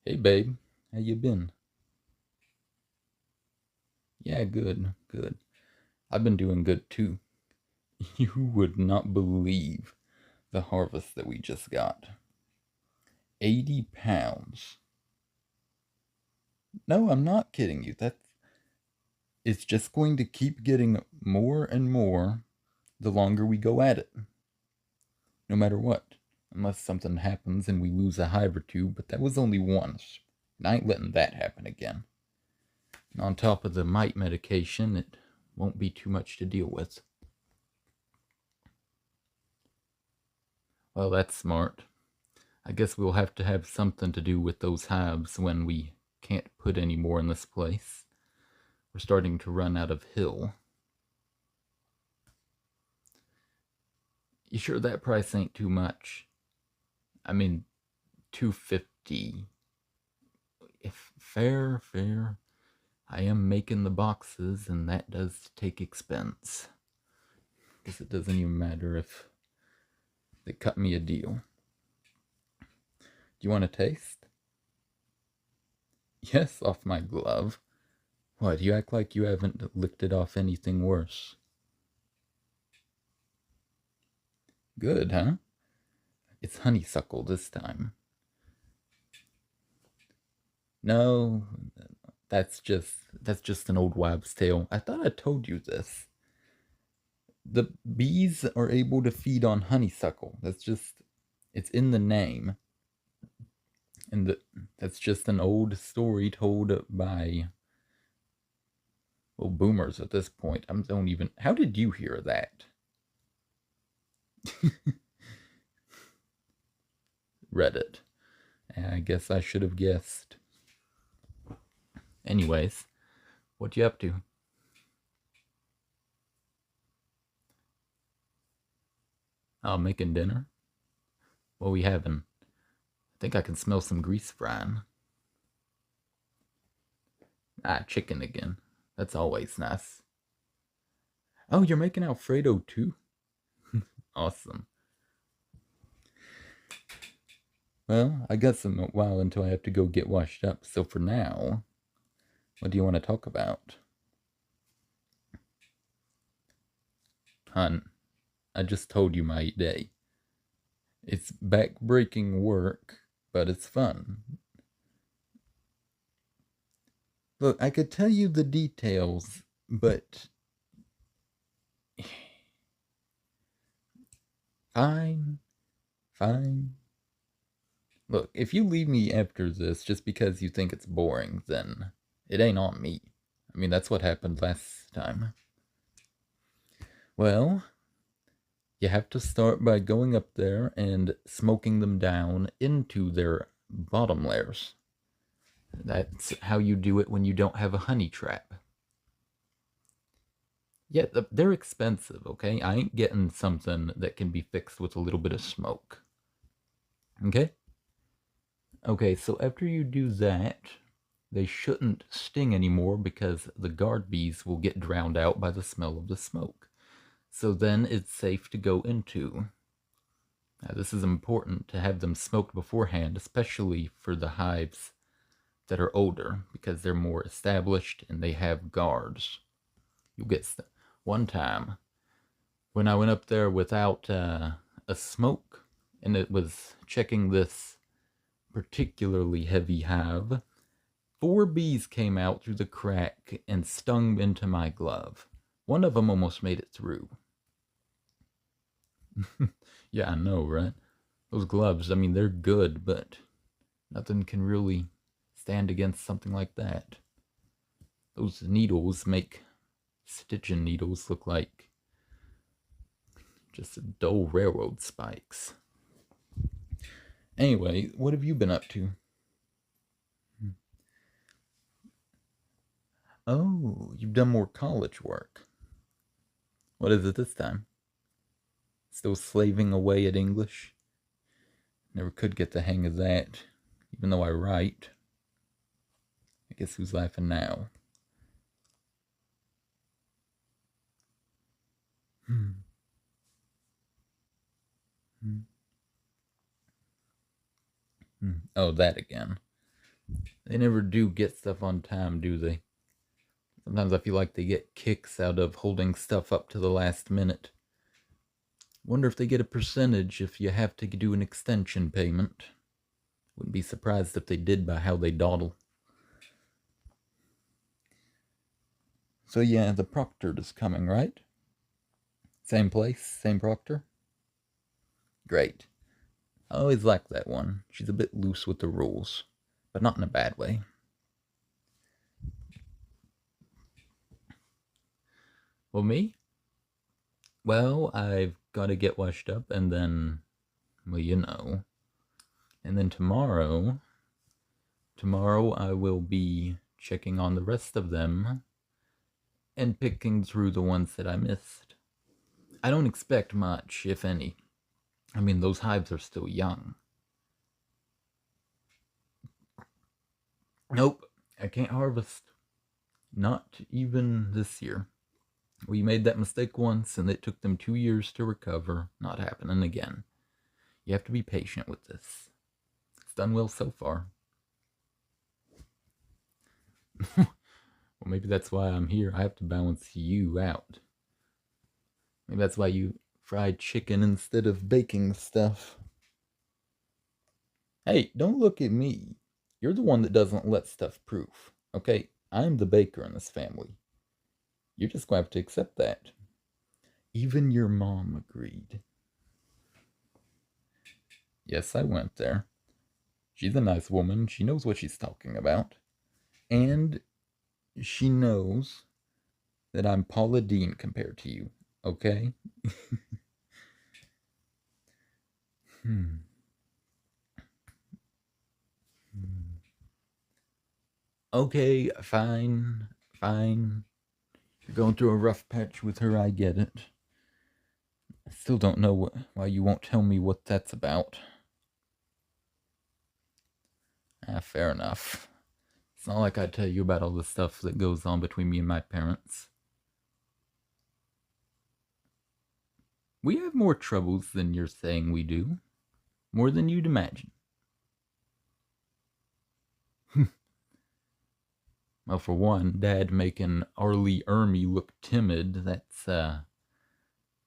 Hey babe, how you been? Yeah, good, good. I've been doing good too. You would not believe the harvest that we just got. 80 pounds. No, I'm not kidding you. It's just going to keep getting more and more the longer we go at it. No matter what. Unless something happens and we lose a hive or two, but that was only once. And I ain't letting that happen again. And on top of the mite medication, it won't be too much to deal with. Well, that's smart. I guess we'll have to have something to do with those hives when we can't put any more in this place. We're starting to run out of hill. You sure that price ain't too much? I mean, 250. If fair, fair. I am making the boxes, and that does take expense. Guess it doesn't even matter if they cut me a deal. Do you want a taste? Yes, off my glove. What, you act like you haven't licked it off anything worse. Good, huh? It's honeysuckle this time. No, that's just an old wives' tale. I thought I told you this. The bees are able to feed on honeysuckle. It's in the name. And that's just an old story told by, well, boomers at this point. I don't even. How did you hear that? Reddit. I guess I should have guessed. Anyways, what you up to? Oh, making dinner? What we having? I think I can smell some grease frying. Ah, chicken again. That's always nice. Oh, you're making Alfredo too? Awesome. Well, I got some while until I have to go get washed up. So for now, what do you want to talk about? Hun, I just told you my day. It's back-breaking work, but it's fun. Look, I could tell you the details, but fine, fine. Look, if you leave me after this just because you think it's boring, then it ain't on me. I mean, that's what happened last time. Well, you have to start by going up there and smoking them down into their bottom layers. That's how you do it when you don't have a honey trap. Yeah, they're expensive, okay? I ain't getting something that can be fixed with a little bit of smoke. Okay? Okay, so after you do that, they shouldn't sting anymore because the guard bees will get drowned out by the smell of the smoke. So then it's safe to go into. Now, this is important to have them smoked beforehand, especially for the hives that are older because they're more established and they have guards. You'll get one time when I went up there without a smoke and it was checking this particularly heavy hive, 4 bees came out through the crack and stung into my glove. One of them almost made it through. Yeah, I know, right? Those gloves, I mean, they're good, but nothing can really stand against something like that. Those needles make stitching needles look like just dull railroad spikes. Anyway, what have you been up to? Oh, you've done more college work. What is it this time? Still slaving away at English? Never could get the hang of that, even though I write. I guess who's laughing now? Hmm. Hmm. Oh, that again. They never do get stuff on time, do they? Sometimes I feel like they get kicks out of holding stuff up to the last minute. Wonder if they get a percentage if you have to do an extension payment. Wouldn't be surprised if they did by how they dawdle. So yeah, the proctor is coming, right? Same place, same proctor? Great. I always like that one. She's a bit loose with the rules, but not in a bad way. Well, me? Well, I've got to get washed up and then, well, you know. And then tomorrow I will be checking on the rest of them and picking through the ones that I missed. I don't expect much, if any. I mean, those hives are still young. Nope, I can't harvest. Not even this year. We made that mistake once, and it took them 2 years to recover. Not happening again. You have to be patient with this. It's done well so far. Well, maybe that's why I'm here. I have to balance you out. Maybe that's why you fried chicken instead of baking stuff. Hey, don't look at me. You're the one that doesn't let stuff proof. Okay, I'm the baker in this family. You're just going to have to accept that. Even your mom agreed. Yes, I went there. She's a nice woman. She knows what she's talking about. And she knows that I'm Paula Dean compared to you. Okay? Okay, fine. You're going through a rough patch with her, I get it. I still don't know why you won't tell me what that's about. Fair enough. It's not like I tell you about all the stuff that goes on between me and my parents. We have more troubles than you're saying we do. More than you'd imagine. Well, for one, Dad making Arlie Ermy look timid, that's kind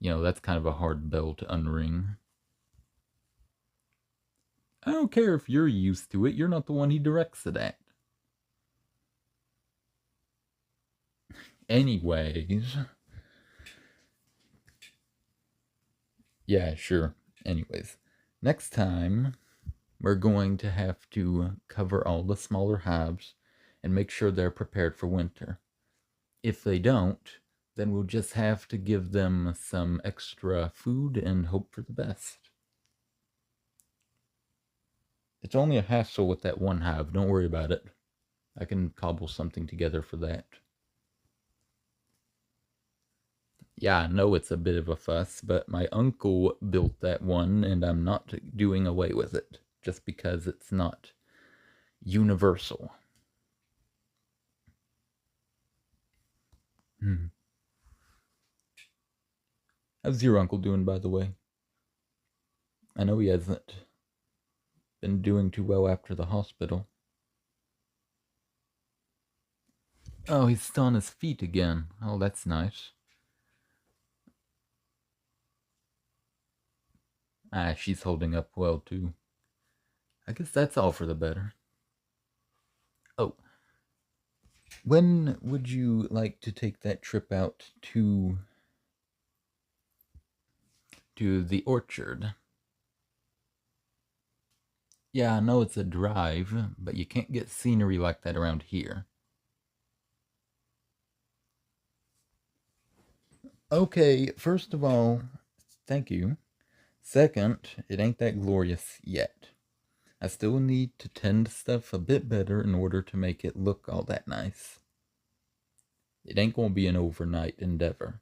of a hard bell to unring. I don't care if you're used to it, you're not the one he directs it at. Anyways. Yeah, sure. Anyways, next time we're going to have to cover all the smaller hives and make sure they're prepared for winter. If they don't, then we'll just have to give them some extra food and hope for the best. It's only a hassle with that one hive, don't worry about it. I can cobble something together for that. Yeah, I know it's a bit of a fuss, but my uncle built that one and I'm not doing away with it just because it's not universal. How's your uncle doing, by the way? I know he hasn't been doing too well after the hospital. Oh, he's still on his feet again. Oh, that's nice. She's holding up well, too. I guess that's all for the better. Oh, when would you like to take that trip out to the orchard? Yeah, I know it's a drive, but you can't get scenery like that around here. Okay, first of all, thank you. Second, it ain't that glorious yet. I still need to tend stuff a bit better in order to make it look all that nice. It ain't gonna be an overnight endeavor.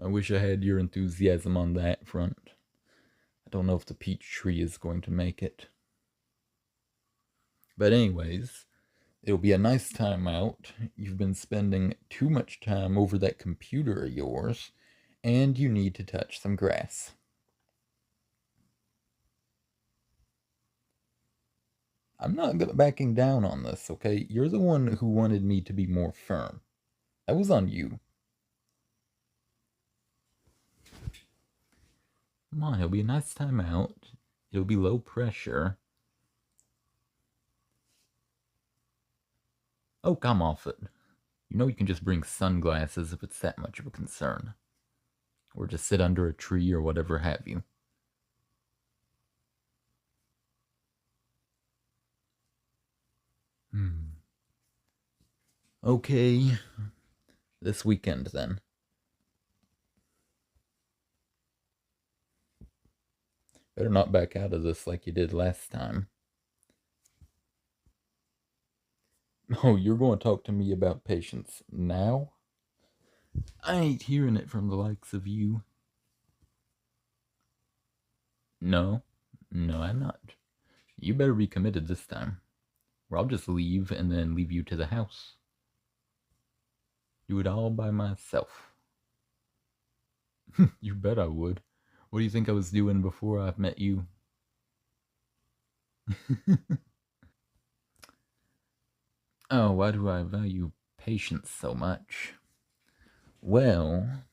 I wish I had your enthusiasm on that front. I don't know if the peach tree is going to make it. But anyways, it'll be a nice time out. You've been spending too much time over that computer of yours, and you need to touch some grass. I'm not backing down on this, okay? You're the one who wanted me to be more firm. That was on you. Come on, it'll be a nice time out. It'll be low pressure. Oh, come off it. You know you can just bring sunglasses if it's that much of a concern. Or just sit under a tree or whatever have you. Okay. This weekend, then. Better not back out of this like you did last time. Oh, you're going to talk to me about patience now? I ain't hearing it from the likes of you. No, I'm not. You better be committed this time, or I'll just leave and then leave you to the house. Do it all by myself. You bet I would. What do you think I was doing before I met you? Oh, why do I value patience so much? Well,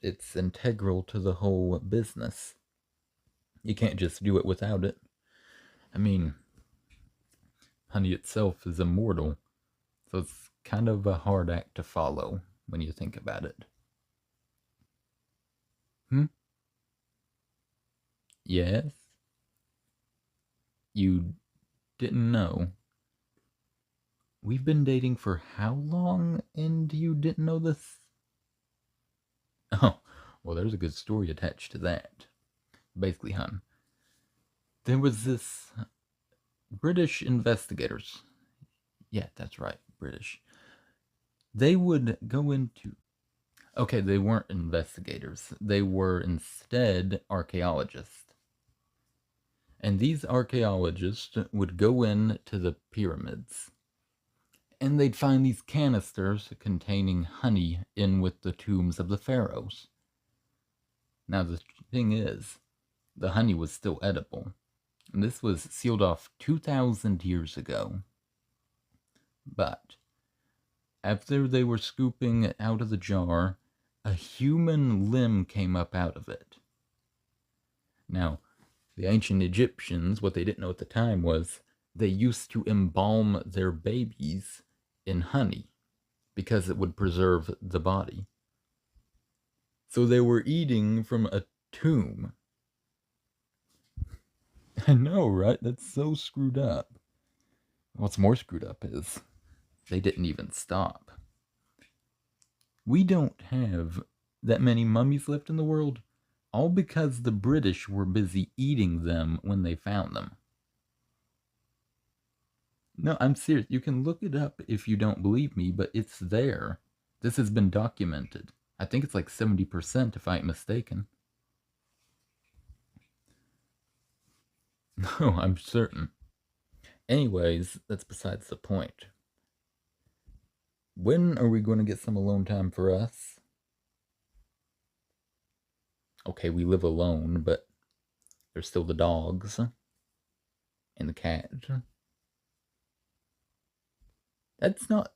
it's integral to the whole business. You can't just do it without it. I mean, honey itself is immortal, so it's kind of a hard act to follow when you think about it. Yes? You didn't know? We've been dating for how long, and you didn't know this? Oh, well, there's a good story attached to that. Basically, hun, there was this British investigators. Yeah, that's right, British. They would go into. Okay, they weren't investigators. They were instead archaeologists. And these archaeologists would go into the pyramids and they'd find these canisters containing honey in with the tombs of the pharaohs. Now, the thing is, the honey was still edible. And this was sealed off 2,000 years ago. But after they were scooping it out of the jar, a human limb came up out of it. Now, the ancient Egyptians, what they didn't know at the time was they used to embalm their babies in honey because it would preserve the body. So they were eating from a tomb. I know, right? That's so screwed up. What's more screwed up is they didn't even stop. We don't have that many mummies left in the world, all because the British were busy eating them when they found them. No, I'm serious. You can look it up if you don't believe me, but it's there. This has been documented. I think it's like 70% if I ain't mistaken. No, I'm certain. Anyways, that's besides the point. When are we going to get some alone time for us? Okay, we live alone, but there's still the dogs and the cat. That's not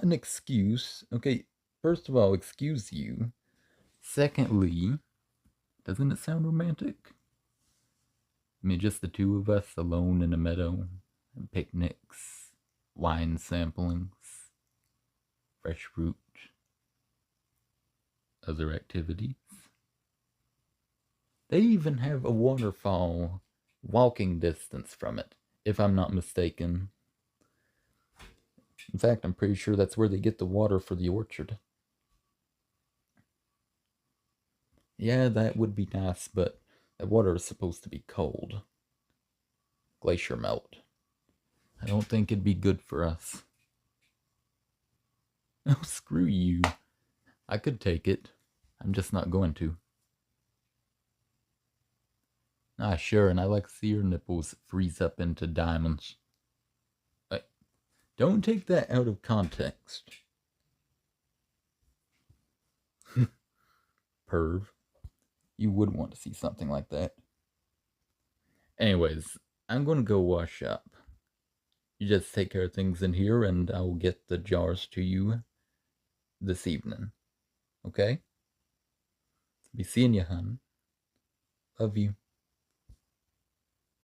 an excuse. Okay, first of all, excuse you. Secondly, doesn't it sound romantic? I mean, just the two of us alone in a meadow, picnics, wine samplings, fresh fruit, other activities. They even have a waterfall walking distance from it, if I'm not mistaken. In fact, I'm pretty sure that's where they get the water for the orchard. Yeah, that would be nice, but that water is supposed to be cold. Glacier melt. I don't think it'd be good for us. Oh, screw you. I could take it. I'm just not going to. Ah, sure, and I like to see your nipples freeze up into diamonds. Don't take that out of context. Perv. You would want to see something like that. Anyways, I'm gonna go wash up. You just take care of things in here, and I'll get the jars to you this evening. Okay? Be seeing you, hun. Love you.